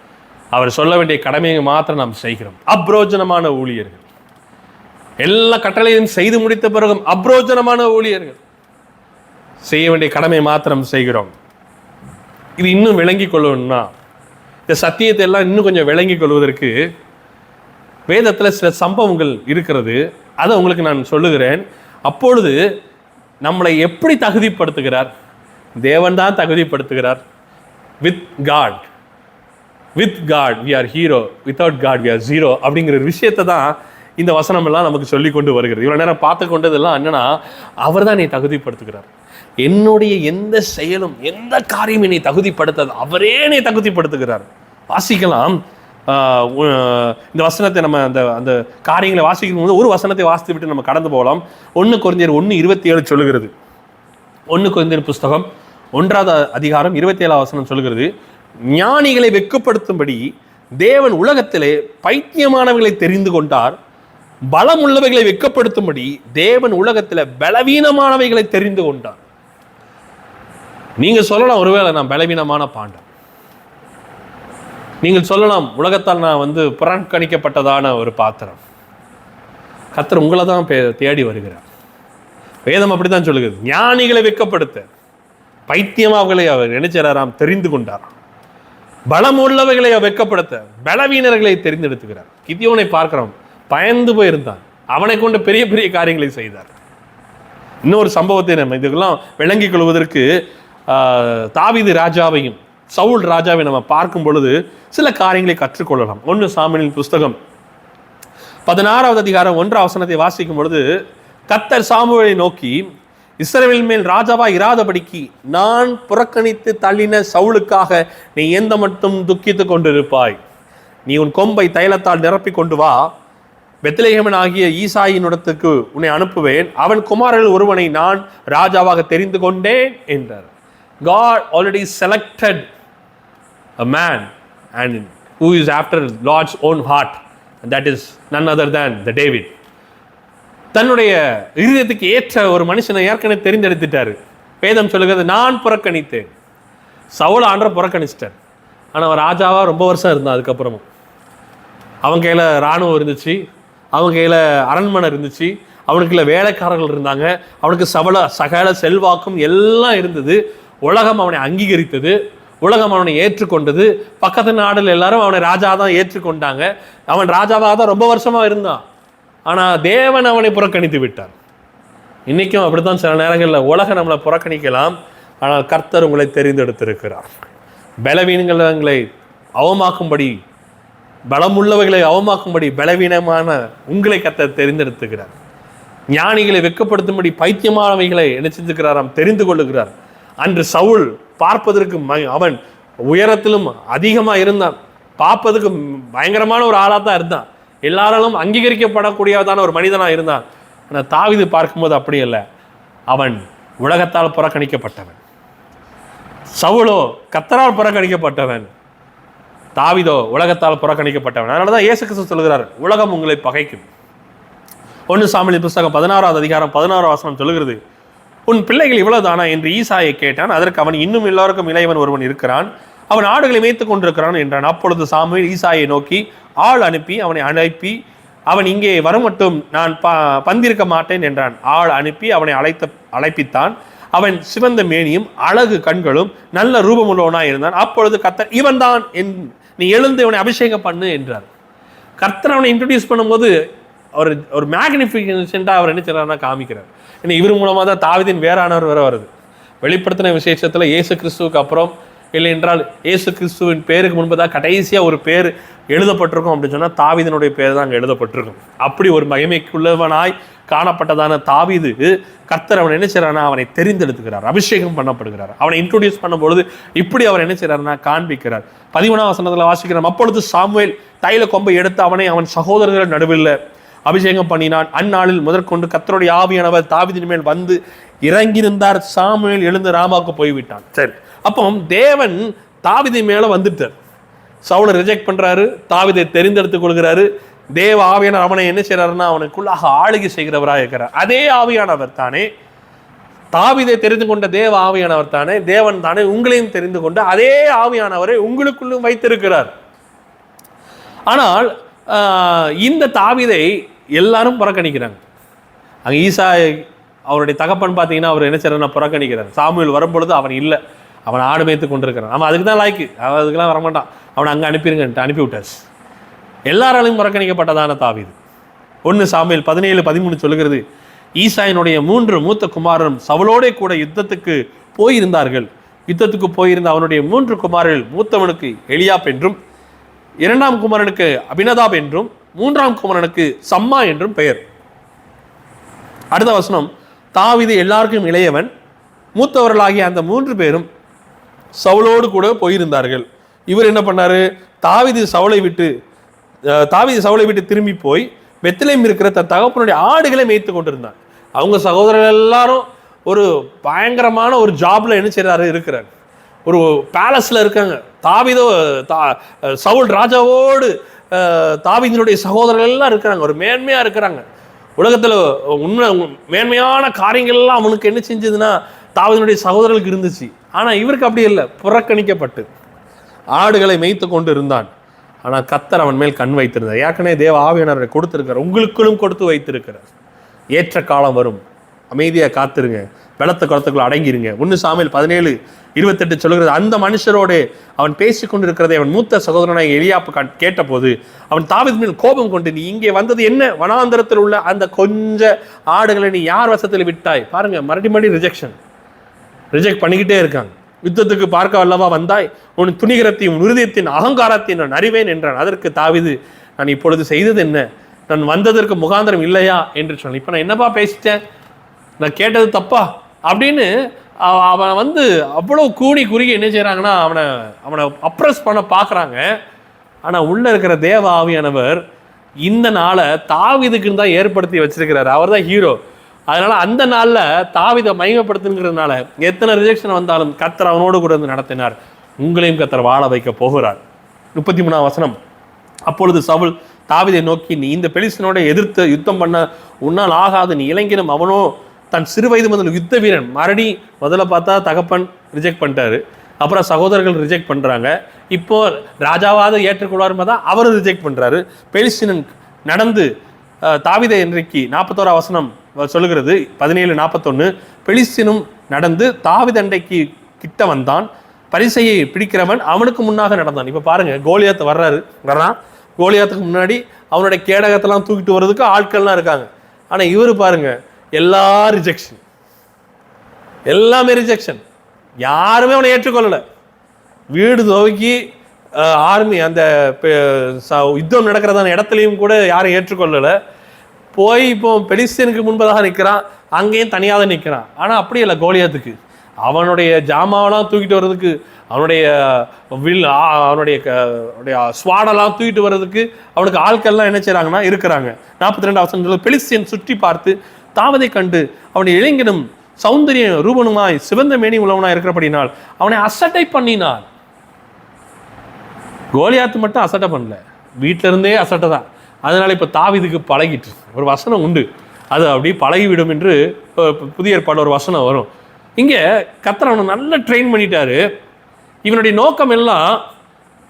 அவர் சொல்ல வேண்டிய கடமையை மாத்திரம் நாம் செய்கிறோம். அப்ரோஜனமான ஊழியர்கள். எல்லா கட்டளையும் செய்து முடித்த பிறகும் அப்ரோஜனமான ஊழியர்கள். செய்ய வேண்டிய கடமையை மாத்திரம் செய்கிறோம். இது இன்னும் விளங்கி கொள்ளணும்னா, இந்த சத்தியத்தை எல்லாம் இன்னும் கொஞ்சம் விளங்கி கொள்வதற்கு வேதத்தில் சில சம்பவங்கள் இருக்கிறது. அதை உங்களுக்கு நான் சொல்லுகிறேன். அப்பொழுது நம்மளை எப்படி தகுதிப்படுத்துகிறார்? தேவன் தான் தகுதிப்படுத்துகிறார். With God we are hero, without God we are zero அப்படிங்கிற ஒரு விஷயத்தை தான் இந்த வசனம் எல்லாம் நமக்கு சொல்லி கொண்டு வருகிறது. இவ்வளோ நேரம் பார்த்து கொண்டதெல்லாம் என்னன்னா, அவர் தான் என்னை தகுதிப்படுத்துகிறார். என்னுடைய எந்த செயலும் எந்த காரியம் என்னை தகுதிப்படுத்தாது, அவரே என்னை தகுதிப்படுத்துகிறார். வாசிக்கலாம். இந்த வசனத்தை நம்ம அந்த காரியங்களை வாசிக்கும் போது ஒரு வசனத்தை வாசித்து விட்டு நம்ம கடந்து போகலாம். 1 கொரிந்தியர் 1:27 சொல்லுகிறது. 1 கொரிந்தியர் புஸ்தகம் 1ஆம் அதிகாரம் 27ஆம் வசனம் சொல்லுகிறது, ஞானிகளை வெட்கப்படுத்தும்படி தேவன் உலகத்திலே பைத்தியமானவர்களை தெரிந்து கொண்டார், பலம் உள்ளவைகளை வெட்கப்படுத்தும்படி தேவன் உலகத்தில் பலவீனமானவைகளை தெரிந்து கொண்டார். நீங்க சொல்லலாம், ஒருவேளை நான் பலவீனமான பாண்டம். நீங்கள் சொல்லலாம், உலகத்தால் நான் புறக்கணிக்கப்பட்டதான ஒரு பாத்திரம். கர்த்தர் உங்களை தான் தேடி வருகிறார். வேதம் அப்படித்தான் சொல்லுகிறது. ஞானிகளை வெட்கப்படுத்த பைத்தியமாவர்களை அவர் நினைச்சாராம் தெரிந்து கொண்டார், பலம் உள்ளவைகளை வெட்கப்படுத்த பலவீனர்களை தெரிந்தெடுத்துக்கிறார். கிதியோனை பார்க்கிறோம், பயந்து போயிருந்தான், அவனை கொண்டு பெரிய பெரிய காரியங்களை செய்தார். இன்னொரு சம்பவத்தை நம்ம இதுக்கெல்லாம் விளங்கிக் கொள்வதற்கு தாவீது ராஜாவையும் சவுல் ராஜாவை நம்ம பார்க்கும் பொழுது சில காரியங்களை கற்றுக்கொள்ளலாம். 1 சாமுவேலின் புஸ்தகம் 16ஆம் அதிகாரம் 1ஆம் வசனத்தை வாசிக்கும் பொழுது, கர்த்தர் சாமுவேலை நோக்கி, இஸ்ரவேல் மேல் ராஜாவா இராதபடிக்கு நான் புறக்கணித்து தள்ளின சவுலுக்காக நீ எந்த மட்டும் துக்கித்து கொண்டிருப்பாய்? நீ உன் கொம்பை தைலத்தால் நிரப்பி கொண்டு வா, பெத்லெகேமன் ஆகிய ஈசாயினிடத்துக்கு உன்னை அனுப்புவேன், அவன் குமாரர்கள் ஒருவனை நான் ராஜாவாக தெரிந்து கொண்டேன் என்றார். God already selected a man and who is after Lord's own heart, and that is none other than the David. தன்னுடைய இருதயத்துக்கு ஏற்ற ஒரு மனுஷனை ஏற்கனவே தெரிந்தெடுத்துட்டாரு. வேதம் சொல்லுகிறது, நான் புறக்கணித்தேன். சவுல் ஆண்டவர் புறக்கணிச்சிட்டார். ஆனால் அவன் ராஜாவா ரொம்ப வருஷம் இருந்தான். அதுக்கப்புறமும் அவன் கையில் இராணுவம் இருந்துச்சு, அவன் கையில் அரண்மனை இருந்துச்சு, அவனுக்குள்ள வேலைக்காரர்கள் இருந்தாங்க, அவனுக்கு சகல செல்வாக்கும் எல்லாம் இருந்தது. உலகம் அவனை அங்கீகரித்தது, உலகம் அவனை ஏற்றுக்கொண்டது. பக்கத்து நாடுல எல்லாரும் அவனை ராஜா தான் ஏற்றுக்கொண்டாங்க. அவன் ராஜாவாக தான் ரொம்ப வருஷமா இருந்தான். ஆனால் தேவன் அவனை புறக்கணித்து விட்டார். இன்னைக்கும் அப்படித்தான் சில நேரங்களில் உலகம் நம்மளை புறக்கணிக்கலாம், ஆனால் கர்த்தர் உங்களை தெரிந்தெடுத்திருக்கிறார். பலவீனங்களை அவமாக்கும்படி, பலமுள்ளவைகளை அவமாக்கும்படி பலவீனமான உங்களை கர்த்தர் தெரிந்தெடுத்துக்கிறார். ஞானிகளை வெட்கப்படுத்தும்படி பைத்தியமானவைகளை என்ன செஞ்சுக்கிறாராம், தெரிந்து கொள்ளுகிறார். அன்று சவுல் பார்ப்பதற்கு அவன் உயரத்திலும் அதிகமாக இருந்தான், பார்ப்பதற்கு பயங்கரமான ஒரு ஆளாக தான் இருந்தான், எல்லாராலும் அங்கீகரிக்கப்படக்கூடியதான ஒரு மனிதனாக இருந்தான். ஆனால் தாவீது பார்க்கும்போது அப்படி இல்லை. அவன் உலகத்தால் புறக்கணிக்கப்பட்டவன். சவுலோ கர்த்தரால் புறக்கணிக்கப்பட்டவன், தாவீதோ உலகத்தால் புறக்கணிக்கப்பட்டவன். அதனால தான் இயேசு கிறிஸ்து சொல்கிறார், உலகம் உங்களை பகைக்கும். 1 சாமுவேல் புஸ்தகம் 16ஆம் அதிகாரம் 16ஆம் வசனம் சொல்லுகிறது, உன் பிள்ளைகள் இவ்வளவுதானா என்று ஈசாயை கேட்டான். அதற்கு அவன், இன்னும் எல்லாருக்கும் இளையவன் ஒருவன் இருக்கிறான், அவன் ஆடுகளை மேய்த்து கொண்டிருக்கிறான் என்றான். அப்பொழுது சாமுவேல் ஈசாயை நோக்கி ஆள் அனுப்பி அவனை அழைப்பி, அவன் இங்கே வரமட்டும், நான் பந்திருக்க மாட்டேன் என்றான். ஆள் அனுப்பி அவனை அழைப்பித்தான். அவன் சிவந்த மேனியும் அழகு கண்களும் நல்ல ரூபம் உள்ளவனாய் இருந்தான். அப்பொழுது கர்த்தர், இவன் தான், நீ எழுந்து இவனை அபிஷேகம் பண்ணு என்றார். கர்த்தர் அவனை இன்ட்ரடியூஸ் பண்ணும்போது ஒரு மேக்னிஃபிகேஷன்ட்டாக அவர் என்ன செய்யறாருன்னா காமிக்கிறார். ஏன்னா இவர் மூலமாக தான் தாவீதின் வேறானவர் வேற வருது. வெளிப்படுத்தின விசேஷத்தில் இயேசு கிறிஸ்துவுக்கு அப்புறம், இல்லை என்றால் இயேசு கிறிஸ்துவின் பேருக்கு முன்பதாக கடைசியாக ஒரு பேர் எழுதப்பட்டிருக்கும் அப்படின்னு சொன்னால் தாவீதினுடைய பேர் தான் அங்கே எழுதப்பட்டிருக்கும். அப்படி ஒரு மகிமைக்குள்ளவனாய் காணப்பட்டதான தாவீது, கர்த்தர் அவனை என்ன செய்யறாருன்னா அவனை தெரிந்தெடுத்துக்கிறார், அபிஷேகம் பண்ணப்படுகிறார். அவனை இன்ட்ரோடியூஸ் பண்ணும்பொழுது இப்படி அவர் என்ன செய்யறாருன்னா காண்பிக்கிறார். 11ஆம் வசனத்தில் வாசிக்கிறார், அப்பொழுது சாமுவேல் தைல கொம்பை எடுத்து அவனை அவன் சகோதரர்கள் நடுவில் அபிஷேகம் பண்ணினான். அந்நாளில் முதற்கொண்டு கர்த்தருடைய ஆவியானவர் தாவீதின் மேல் வந்து இறங்கியிருந்தார். சாமுவேல் எழுந்து ராமாவுக்கு போய்விட்டான். சரி, அப்போ தேவன் தாவீதின் மேல வந்துட்டார். சவுலை ரிஜெக்ட் பண்றாரு, தாவீதை தெரிந்தெடுத்துக் கொள்கிறாரு. தேவ ஆவியானவர் அவனை என்ன செய்யறாருன்னா அவனுக்குள்ளாக ஆளுகை செய்கிறவராக இருக்கிறார். அதே ஆவியானவர் தானே, தாவீதை தெரிந்து கொண்ட தேவ ஆவியானவர் தானே, தேவன் தானே உங்களையும் தெரிந்து கொண்டு அதே ஆவியானவரை உங்களுக்குள்ளும் வைத்திருக்கிறார். ஆனால் இந்த தாவீதை எல்லாரும் புறக்கணிக்கிறாங்க. அங்கே ஈசா அவருடைய தகப்பன் பார்த்தீங்கன்னா அவர் என்ன செய்யறா புறக்கணிக்கிறார். சாமுவேல் வரும்பொழுது அவன் இல்லை, அவன் ஆடு மேய்த்து கொண்டிருக்கிறான். அவன் அதுக்கு தான் லாய்க்கு, அவன் அதுக்கெல்லாம் வரமாட்டான், அவனை அங்கே அனுப்பிடுங்கன்ட்டு அனுப்பி விட்டாச்சு. எல்லாராலையும் புறக்கணிக்கப்பட்டதான தாவீது. 1 சாமுவேல் 17:13 சொல்லுகிறது, ஈசாயினுடைய 3 மூத்த குமாரரும் சவுலோடே கூட யுத்தத்துக்கு போயிருந்தார்கள். யுத்தத்துக்கு போயிருந்த அவனுடைய 3 குமாரர்கள், மூத்தவனுக்கு எலியாப் என்றும், 2ஆம் குமாரனுக்கு அபினதாப் என்றும், 3ஆம் குமாரனுக்கு சம்மா என்றும் பெயர். அடுத்த வசனம், தாவீது எல்லாருக்கும் இளையவன், மூத்தவர்களாகிய அந்த 3 பேரும் சவுலோடு கூட போயிருந்தார்கள். இவர் என்ன பண்ணாரு, தாவீது சவுலை விட்டு திரும்பி போய் பெத்லெஹேம் இருக்கிற தன் தகப்பனுடைய ஆடுகளை மேய்த்து கொண்டிருந்தார். அவங்க சகோதரர்கள் எல்லாரும் ஒரு பயங்கரமான ஒரு ஜாப்ல என்ன செய்யறாரு இருக்கிறார், ஒரு பேலஸ்ல இருக்காங்க. தாவீதோ சவுல் ராஜாவோடு தாவீதினுடைய சகோதரர்கள் எல்லாம் இருக்கிறாங்க, ஒரு மேன்மையா இருக்கிறாங்க. உலகத்துல உண்மை மேன்மையான காரியங்கள் எல்லாம் அவனுக்கு என்ன செஞ்சதுன்னா தாவீதினுடைய சகோதரர்களுக்கு இருந்துச்சு. ஆனா இவருக்கு அப்படி இல்லை, புறக்கணிக்கப்பட்டு ஆடுகளை மேய்த்து கொண்டு இருந்தான். ஆனால் கர்த்தர் அவன் மேல் கண் வைத்திருந்தார். ஏற்கனவே தேவ ஆவியானவரை கொடுத்திருக்கிறார், உங்களுக்குள்ளும் கொடுத்து வைத்திருக்கிறார். ஏற்ற காலம் வரும், அமைதியாக காத்திருங்க, பலத்த குளத்துக்குள்ள அடங்கிருங்க. 1 சாமுவேல் 17:28 சொல்கிறது, அந்த மனுஷரோடு அவன் பேசி கொண்டிருக்கிறதை அவன் மூத்த சகோதரனாக எலியாப்பு கேட்டபோது அவன் தாவீது மேல் கோபம் கொண்டு, நீ இங்கே வந்தது என்ன? வனாந்தரத்தில் உள்ள அந்த கொஞ்ச ஆடுகளை நீ யார் வசத்தில் விட்டாய்? பாருங்க, மறுபடியும் ரிஜெக்ட் பண்ணிக்கிட்டே இருக்காங்க. யுத்தத்துக்கு பார்க்க அல்லவா வந்தாய்? உன் துணிகரத்தையும் உறுதியத்தின் அகங்காரத்தையும் நான் அறிவேன் என்றான். அதற்கு தாவீது, நான் இப்பொழுது செய்தது என்ன? நான் வந்ததற்கு முகாந்திரம் இல்லையா என்று சொன்னேன். இப்போ நான் என்னப்பா பேசிட்டேன்? நான் கேட்டது தப்பா அப்படின்னு அவன் அவ்வளோ கூடி குறுகி என்ன செய்கிறாங்கன்னா அவனை அப்ரஸ் பண்ண பார்க்குறாங்க. ஆனால் உள்ளே இருக்கிற தேவ ஆவியானவர் இந்த நாளை தாவீதுக்குன்னு தான் ஏற்படுத்தி வச்சிருக்கிறார். அவர் தான் ஹீரோ. அதனால அந்த நாளில் தாவீதை மகிமைப்படுத்துங்கிறதுனால எத்தனை ரிஜெக்ஷன் வந்தாலும் கர்த்தர் அவனோடு கூட வந்து நடத்தினார். உங்களையும் கர்த்தர் வாழ வைக்க போகிறார். 33ஆம் வசனம், அப்பொழுது சவுல் தாவீதை நோக்கி, நீ இந்த பெலிஸ்தனோட எதிர்த்து யுத்தம் பண்ண உன்னால் ஆகாது, நீ இளைஞனும், அவனோ தன் சிறு வயது முதல் யுத்த வீரன். முதல்ல பார்த்தா தகப்பன் ரிஜெக்ட் பண்ணிட்டாரு, அப்புறம் சகோதரர்கள் ரிஜெக்ட் பண்ணுறாங்க, இப்போ ராஜாவாவது ஏற்றுக்கொள்வார் தான் அவரும் ரிஜெக்ட் பண்ணுறாரு. பெலிஸ்தீனன் நடந்து தாவீதை இன்றைக்கு 41ஆம் வசனம் சொல்லுகிறது, 17:41, பெலிஸ்தீனும் நடந்து தாவீது அண்டைக்கு கிட்ட வந்தான், பரிசையை பிடிக்கிறவன் அவனுக்கு முன்னாக நடந்தான். இப்போ பாருங்க, கோலியாத் வர்றான், கோலியாத்துக்கு முன்னாடி அவனுடைய கேடகத்தெல்லாம் தூக்கிட்டு வர்றதுக்கு ஆட்கள்லாம் இருக்காங்க. ஆனால் இவர் பாருங்க, எல்லாமே ரிஜெக்ஷன், யாருமே அவனை ஏற்றுக்கொள்ளலை. வீடு துவக்கி ஆர்மி அந்த யுத்தம் நடக்கிறதான இடத்துலையும் கூட யாரும் ஏற்றுக்கொள்ளலை. போய் இப்போ பெலிஸ்தீனுக்கு முன்பதாக நிற்கிறான், அங்கேயும் தனியாக தான் நிற்கிறான். ஆனால் அப்படி இல்லை, கோலியாத்துக்கு அவனுடைய ஜாமாவெல்லாம் தூக்கிட்டு வர்றதுக்கு, அவனுடைய ஸ்வாடெல்லாம் தூக்கிட்டு வர்றதுக்கு அவனுக்கு ஆட்கள்லாம் என்ன செய்கிறாங்கன்னா இருக்கிறாங்க. 42ஆம் வசனத்தில், பெலிஸ்தீன் சுற்றி பார்த்து தாவீதை கண்டு அவனுடைய இளைஞனும் சௌந்தரிய ரூபனுமாய் சிவந்த மேனி உள்ளவனாய் இருக்கிறபடினால் அவனை அசட்டை பண்ணினான். கோலியாத்து மட்டும் அசட்டை பண்ணல, வீட்டில இருந்தே அசட்டை தான். அதனால இப்போ தாவீதுக்கு பழகிட்டு ஒரு வசனம் உண்டு, அது அப்படி பழகிவிடும் என்று புதிய ஏற்பாடு ஒரு வசனம் வரும். இங்கே கர்த்தர் அவனை நல்லா ட்ரெயின் பண்ணிட்டாரு. இவனுடைய நோக்கம் எல்லாம்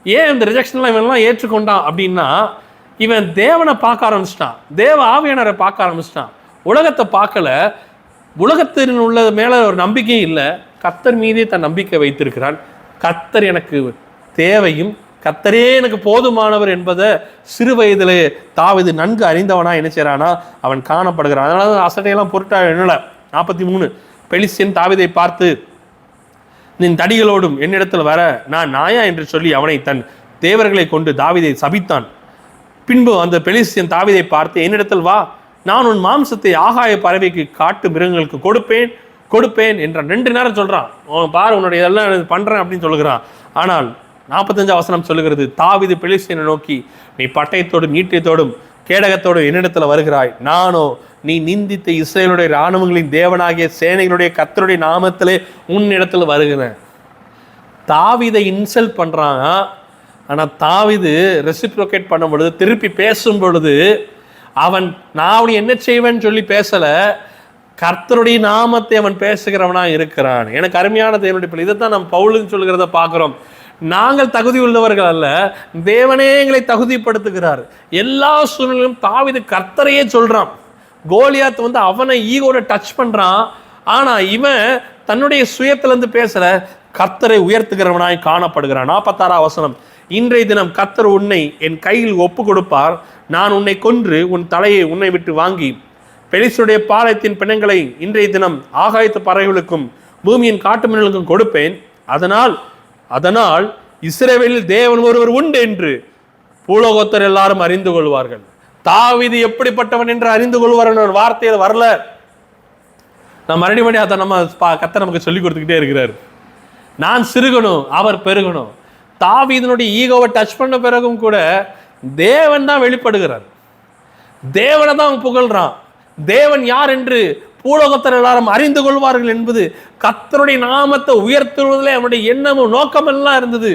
ஏன் இந்த ரிஜெக்ஷன்லாம் இவனெல்லாம் ஏற்றுக்கொண்டான் அப்படின்னா, இவன் தேவனை பார்க்க ஆரம்பிச்சிட்டான், தேவ ஆவியானவரை பார்க்க ஆரம்பிச்சிட்டான். உலகத்தை பார்க்கல, உலகத்தின் உள்ள மேலே ஒரு நம்பிக்கையும் இல்லை, கர்த்தர் மீதே தன் நம்பிக்கை வைத்திருக்கிறான். கர்த்தர் எனக்கு தேவையும் கர்த்தரே எனக்கு போதுமானவர் என்பதை சிறு வயதிலே தாவீது நன்கு அறிந்தவனா என்ன செய்யறானா அவன் காணப்படுகிறான். அதனால தான் அசட்டையெல்லாம் பொருட்டா என்னல. 43, பெலிஸ்தீன் தாவீதை பார்த்து, நின் தடிகளோடும் என்னிடத்தில் வர நான் நாயா என்று சொல்லி அவனை தன் தேவர்களை கொண்டு தாவீதை சபித்தான். பின்பு அந்த பெலிஸ்தீன் தாவீதை பார்த்து, என்னிடத்தில் வா, நான் உன் மாம்சத்தை ஆகாய பறவைக்கு காட்டு மிருகங்களுக்கு கொடுப்பேன் என்றான். 2 நேரம் சொல்றான், பாரு உன்னுடைய இதெல்லாம் பண்றேன் அப்படின்னு சொல்லுகிறான். ஆனால் 45ஆம் வசனம் சொல்லுகிறது, தாவீது பெலிஸ்தீனை நோக்கி, நீ பட்டயத்தோடும் ஈட்டியத்தோடும் கேடகத்தோடும் என்னிடத்தில் வருகிறாய், நானோ நீ நிந்தித்த இஸ்ரவேலுடைய இராணுவங்களின் தேவனாகிய சேனைகளுடைய கர்த்தருடைய நாமத்திலே உன்னிடத்தில் வருகிறேன். தாவீதை இன்சல்ட் பண்றாங்க, ஆனால் தாவீது ரெசிப்ரோகேட் பண்ணும் பொழுது, திருப்பி பேசும் பொழுது, அவன் நான் அவனை என்ன செய்வேன்னு சொல்லி பேசலை, கர்த்தருடைய நாமத்தை அவன் பேசுகிறவனா இருக்கிறான். எனக்கு அருமையான தேவனுடைய பிள்ளை, இதைத்தான் நம்ம பவுலுன்னு சொல்கிறத பார்க்குறோம். நாங்கள் தகுதி உள்ளவர்கள் அல்ல, தேவனே எங்களை தகுதிப்படுத்துகிறார். எல்லா சூழ்நிலையும் தாவீது கர்த்தரையே சொல்றான். கோலியாத் அவனை ஈகோட டச் பண்றான். ஆனா இவன் தன்னுடைய சுயத்திலிருந்து பேசல, கர்த்தரை உயர்த்துகிறவனாய் காணப்படுகிறான். 46 வசனம், இன்றைய தினம் கர்த்தர் உன்னை என் கையில் ஒப்பு கொடுப்பார், நான் உன்னை கொன்று உன் தலையை உன்னை விட்டு வாங்கி பெலிஸ்தருடைய பாளையத்தின் பிணங்களை இன்றைய தினம் ஆகாயத்து பறவைகளுக்கும் பூமியின் காட்டு மின்னலுக்கும் கொடுப்பேன். அதனால் இஸ்ரவேலில் தேவன் ஒருவர் உண்டு என்று பூலோகத்தர் எல்லாரும் அறிந்து கொள்வார்கள். தாவீது எப்படிப்பட்டவன் என்று அறிந்து கொள்வார் வார்த்தையில் வரல. நான் மறுபடியும் அதை கர்த்தர் நமக்கு சொல்லி கொடுத்துக்கிட்டே இருக்கிறார். நான் சிறுகணும், அவர் பெருகணும். தாவீதினுடைய ஈகோவை டச் பண்ண பிறகும் கூட தேவன் தான் வெளிப்படுகிறார். தேவனை தான் அவன் புகழ்றான். தேவன் யார் என்று பூலோகத்தர் எல்லாரும் அறிந்து கொள்வார்கள் என்பது கர்த்தருடைய நாமத்தை உயர்த்துவதிலே அவனுடைய எண்ணமும் நோக்கம் எல்லாம் இருந்தது.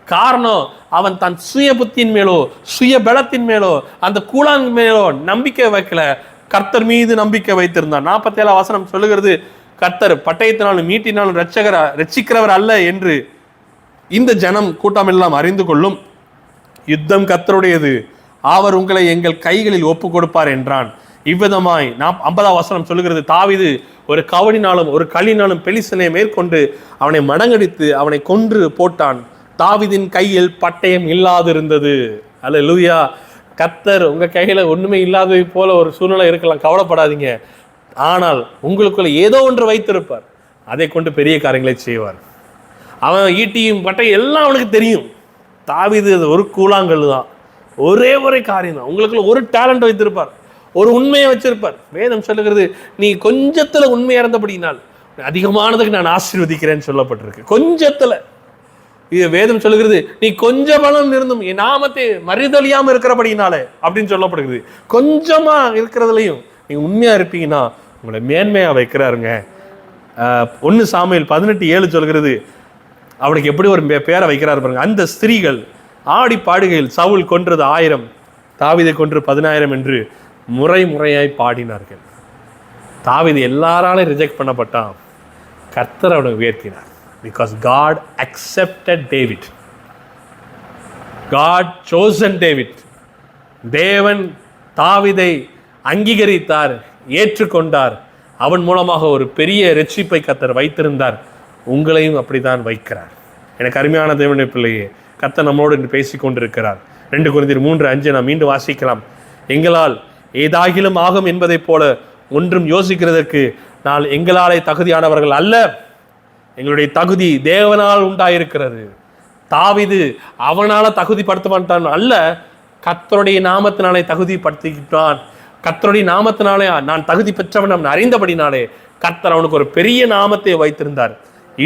காரணம், அவன் தன் சுய புத்தியின் மேலோ சுய பலத்தின் மேலோ அந்த கூழான் மேலோ நம்பிக்கை வைக்கல, கர்த்தர் மீது நம்பிக்கை வைத்திருந்தான். 47 வசனம் சொல்லுகிறது, கர்த்தர் பட்டயத்தினாலும் மீட்டினாலும் ரட்சிக்கிறவர் அல்ல என்று இந்த ஜனம் கூட்டம் எல்லாம் அறிந்து கொள்ளும். யுத்தம் கர்த்தருடையது, அவர் உங்களை எங்கள் கைகளில் ஒப்பு கொடுப்பார் என்றான். இவ்விதமாய் 50 வசனம் சொல்லுகிறது, தாவீது ஒரு கவனினாலும் ஒரு களினாலும் பெலிஸ்தனை மேற்கொண்டு அவனை மடங்கடித்து அவனை கொன்று போட்டான். தாவீதின் கையில் பட்டயம் இல்லாதிருந்தது. அல்லேலூயா. கர்த்தர் உங்க கையில ஒண்ணுமே இல்லாதது போல ஒரு சூழ்நிலை இருக்கலாம், கவலைப்படாதீங்க. ஆனால் உங்களுக்குள்ள ஏதோ ஒன்று வைத்திருப்பார், அதை கொண்டு பெரிய காரியங்களை செய்வார். அவன் ஈட்டியும் பட்டையும் எல்லாம் அவனுக்கு தெரியும். தாவீது ஒரு கூழாங்கல் தான், ஒரே காரியம் தான். உங்களுக்குள்ள ஒரு டேலண்ட் வைத்திருப்பார், ஒரு உண்மையை வச்சிருப்பார். வேதம் சொல்லுகிறது, நீ கொஞ்சத்துல உண்மையா இருந்தபடினால் அதிகமானதுக்கு நான் ஆசீர்வதிக்கிறேன்னு சொல்லப்பட்டிருக்கு. கொஞ்சத்துல இது வேதம் சொல்லுகிறது, நீ கொஞ்ச பலம் இருந்தும் என் நாமத்தை மறுதலியாம இருக்கிறபடினாலே அப்படின்னு சொல்லப்படுகிறது. கொஞ்சமா இருக்கிறதுலையும் நீ உண்மையா இருப்பீங்கன்னா உங்களை மேன்மையா வைக்கிறாருங்க. 1 சாமுவேல் 18:7 சொல்கிறது, அவனுக்கு எப்படி ஒரு பேரை வைக்கிறாரு பாருங்க. அந்த ஸ்திரீகள் ஆடி பாடுகையில் சவுல் கொன்றது 1000, தாவீதை கொன்று 10,000 என்று முறையாய் பாடினார்கள். தாவீது எல்லாராலும் ரிஜெக்ட் பண்ணப்பட்டான், கர்த்தர் அவனை உயர்த்தினார். Because God accepted David. God chosen David. தேவன் தாவீதை அங்கீகரித்தார், ஏற்றுக்கொண்டார். அவன் மூலமாக ஒரு பெரிய ரட்சிப்பை கர்த்தர் வைத்திருந்தார். உங்களையும் அப்படித்தான் வைக்கிறார். எனக்கு அருமையான தேவனுடைய பிள்ளையே, கர்த்தர் நம்மோடு என்று பேசிக் கொண்டிருக்கிறார். 2 கொரிந்தியர் 3:5 நாம் மீண்டும் வாசிக்கலாம். எங்களால் ஏதாகிலும் ஆகும் என்பதைப் போல ஒன்றும் யோசிக்கிறதற்கு நான் எங்களாலே தகுதியானவர்கள் அல்ல, எங்களுடைய தகுதி தேவனால் உண்டாயிருக்கிறது. தாவீது அவனால தகுதிப்படுத்தப்பட்டான் அல்ல, கர்த்தருடைய நாமத்தினாலே தகுதிப்படுத்திக்கிட்டான். கர்த்தருடைய நாமத்தினாலே நான் தகுதி பெற்றவன் அவன் அறிந்தபடினாலே கர்த்தர் அவனுக்கு ஒரு பெரிய நாமத்தை வைத்திருந்தார்.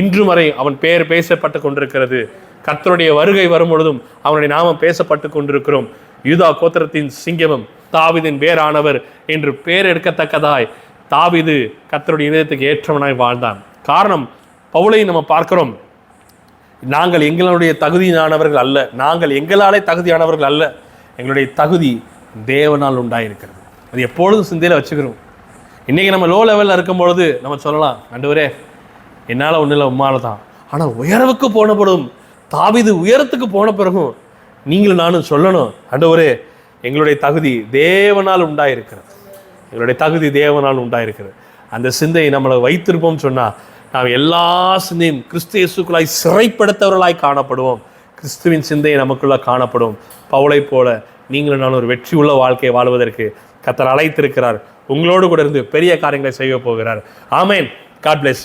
இன்று வரை அவன் பெயர் பேசப்பட்டு கொண்டிருக்கிறது. கர்த்தருடைய வருகை வரும் பொழுதும் அவனுடைய நாமம் பேசப்பட்டு கொண்டிருக்கிறோம். யூதா கோத்திரத்தின் சிங்கமம், தாவீதின் வேறானவர் என்று பெயர் எடுக்கத்தக்கதாய் தாவீது கர்த்தருடைய இதயத்துக்கு ஏற்றவனாய் வாழ்ந்தான். காரணம், பவுலை நம்ம பார்க்கிறோம், நாங்கள் எங்களுடைய தகுதியானவர்கள் அல்ல, நாங்கள் எங்களாலே தகுதியானவர்கள் அல்ல, எங்களுடைய தகுதி தேவனால் உண்டாயிருக்கிறது. அது எப்பொழுதும் சிந்தையில் வச்சுக்கிறோம். இன்றைக்கி நம்ம லோ லெவலில் இருக்கும் பொழுது நம்ம சொல்லலாம், ஆண்டவரே என்னால் ஒன்றும் இல்லை, உம்மால தான். ஆனால் உயர்வுக்கு போன பொழுதும், தாவீது உயரத்துக்கு போன பிறகும் நீங்களும் நானும் சொல்லணும், ஆண்டவரே எங்களுடைய தகுதி தேவனால் உண்டாயிருக்கிறது, எங்களுடைய தகுதி தேவனால் உண்டாயிருக்கிறது. அந்த சிந்தையை நம்மளை வைத்திருப்போம் சொன்னால் நாம் எல்லா சிந்தையும் கிறிஸ்து இயேசுக்குள்ளாய் சிறைப்படுத்தவர்களாய் காணப்படுவோம். கிறிஸ்துவின் சிந்தையை நமக்குள்ள காணப்படும். பவுலை போல நீங்களும் நான் ஒரு வெற்றி உள்ள வாழ்க்கையை வாழ்வதற்கு கர்த்தர் அழைத்திருக்கிறார். உங்களோடு கூட இருந்து பெரிய காரியங்களை செய்ய போகிறார். ஆமேன். God plus.